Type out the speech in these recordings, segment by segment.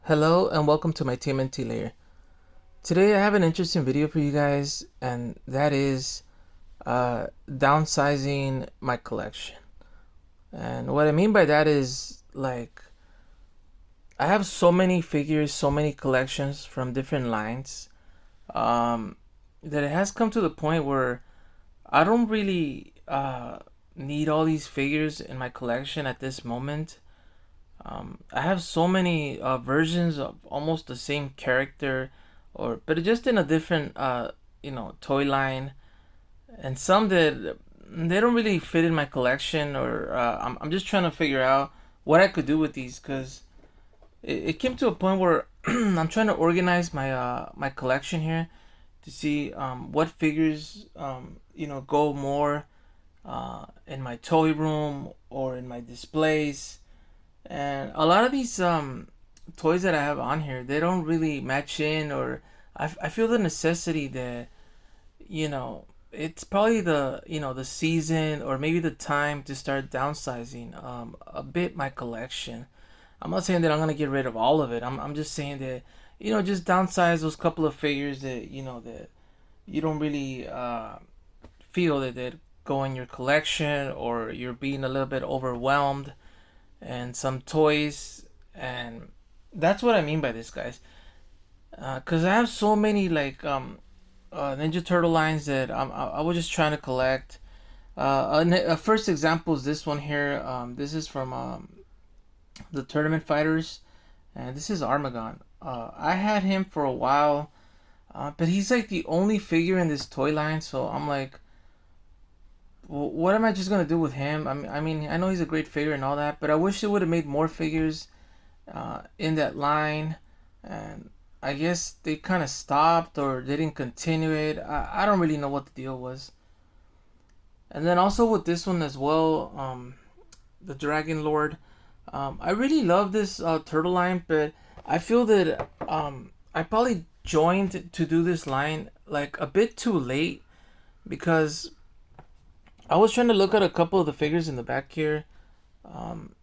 Hello and welcome to my TMNT LAIR. Today I have an interesting video for you guys, and that is downsizing my collection. And what I mean by that is, like, I have so many figures, so many collections from different lines, um, that it has come to the point where I don't really need all these figures in my collection at this moment. I have so many versions of almost the same character, but just in a different toy line, and some that they don't really fit in my collection, or I'm just trying to figure out what I could do with these because it came to a point where I'm trying to organize my collection here to see what figures go more in my toy room or in my displays. And a lot of these toys that I have on here, they don't really match in, or I feel the necessity that, it's probably the season or maybe the time to start downsizing a bit my collection. I'm not saying that I'm going to get rid of all of it. I'm just saying that, just downsize those couple of figures that you don't really feel that go in your collection, or you're being a little bit overwhelmed, and some toys. And that's what I mean by this, guys. Because I have so many, like, Ninja Turtle lines that I was just trying to collect. A first example is this one here. This is from the Tournament Fighters, and this is Armagon. I had him for a while, but he's like the only figure in this toy line, so I'm like, what am I just gonna do with him? I mean, I know he's a great figure and all that, but I wish they would have made more figures in that line. And I guess they kind of stopped or they didn't continue it. I don't really know what the deal was. And then also with this one as well, the Dragon Lord. I really love this turtle line, but I feel that I probably joined to do this line like a bit too late, because I was trying to look at a couple of the figures in the back here. Um,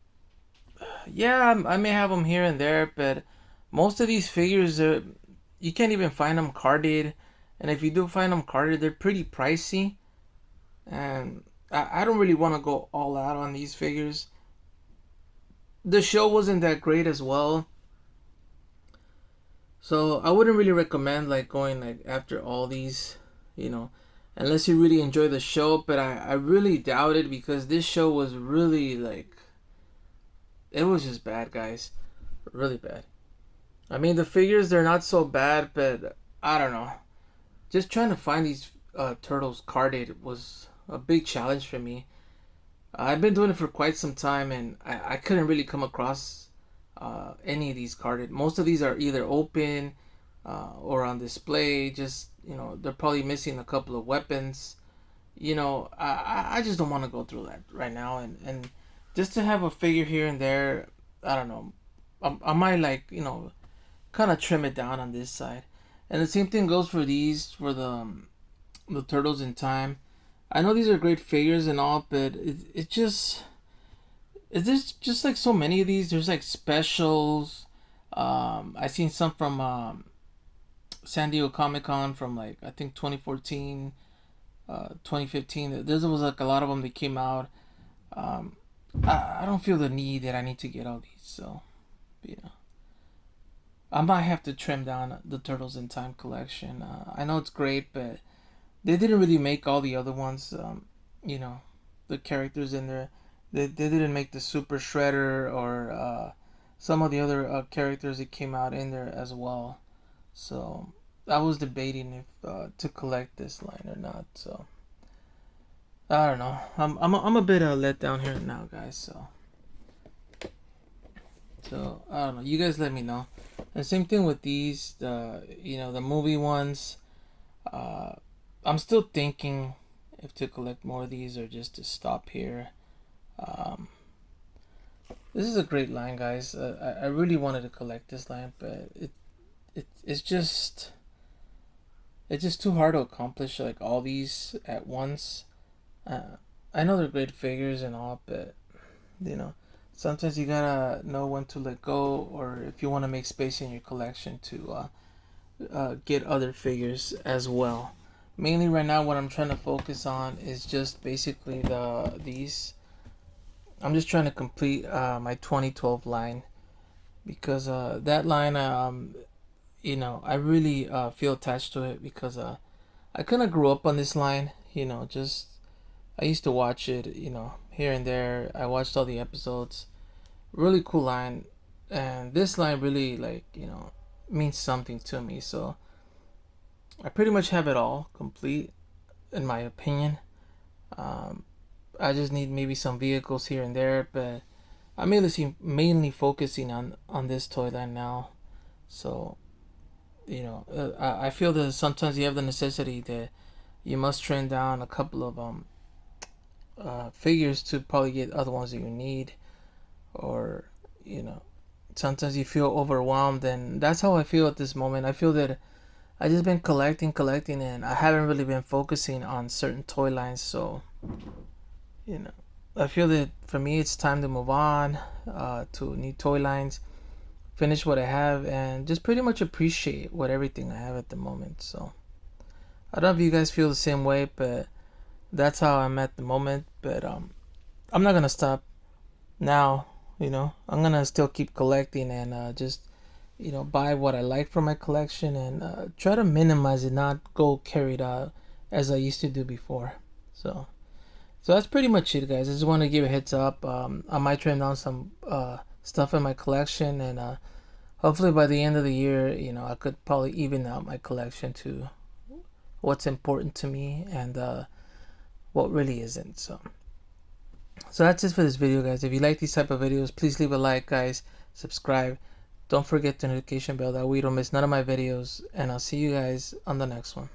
yeah, I may have them here and there, but most of these figures, you can't even find them carded, and if you do find them carded, they're pretty pricey, and I don't really want to go all out on these figures. The show wasn't that great as well, so I wouldn't really recommend like going like after all these, you know, unless you really enjoy the show. But I really doubt it, because this show was really like, it was just bad, guys, really bad. I mean, the figures, they're not so bad, but I don't know. Just trying to find these turtles carded was a big challenge for me. I've been doing it for quite some time, and I couldn't really come across any of these carded. Most of these are either open or on display. Just, they're probably missing a couple of weapons. I just don't want to go through that right now, and just to have a figure here and there. I don't know. I might, like, kind of trim it down on this side. And the same thing goes for these, for the turtles in time. I know these are great figures and all, but it just, there's just like so many of these. There's like specials. I seen some from San Diego Comic Con from, like, I think 2014, 2015. There was like a lot of them that came out. Um, I don't feel the need that I need to get all these. So, you know. I might have to trim down the Turtles in Time collection. I know it's great, but they didn't really make all the other ones. You know, the characters in there. They didn't make the Super Shredder, or some of the other characters that came out in there as well. So I was debating if to collect this line or not. So I don't know. I'm a bit let down here now, guys. So I don't know. You guys let me know. And same thing with these, the movie ones. Uh, I'm still thinking if to collect more of these or just to stop here. Um, this is a great line, guys. I really wanted to collect this line, but it's just too hard to accomplish like all these at once. Uh, I know they're great figures and all, but you know, sometimes you gotta know when to let go, or if you want to make space in your collection to get other figures as well. Mainly right now, what I'm trying to focus on is just basically these. I'm just trying to complete my 2012 line, because that line, I really feel attached to it, because I kind of grew up on this line. Just I used to watch it, here and there. I watched all the episodes. Really cool line, and this line really, like, means something to me. So I pretty much have it all complete, in my opinion. Um, I just need maybe some vehicles here and there, but I'm mainly focusing on this toy line now. So I feel that sometimes you have the necessity that you must trim down a couple of figures to probably get other ones that you need, or you know sometimes you feel overwhelmed, and that's how I feel at this moment. I feel that I just been collecting, and I haven't really been focusing on certain toy lines. So you know I feel that for me it's time to move on to new toy lines, finish what I have, and just pretty much appreciate what everything I have at the moment. So I don't know if you guys feel the same way, but that's how I'm at the moment. But I'm not gonna stop now. I'm gonna still keep collecting, and just buy what I like from my collection, and try to minimize it, not go carried out as I used to do before. So so that's pretty much it, guys. I just want to give a heads up. I might trim down some stuff in my collection, and hopefully by the end of the year, I could probably even out my collection to what's important to me, and what really isn't. So that's it for this video, guys. If you like these type of videos, please leave a like, guys. Subscribe. Don't forget the notification bell, that way you don't miss none of my videos. And I'll see you guys on the next one.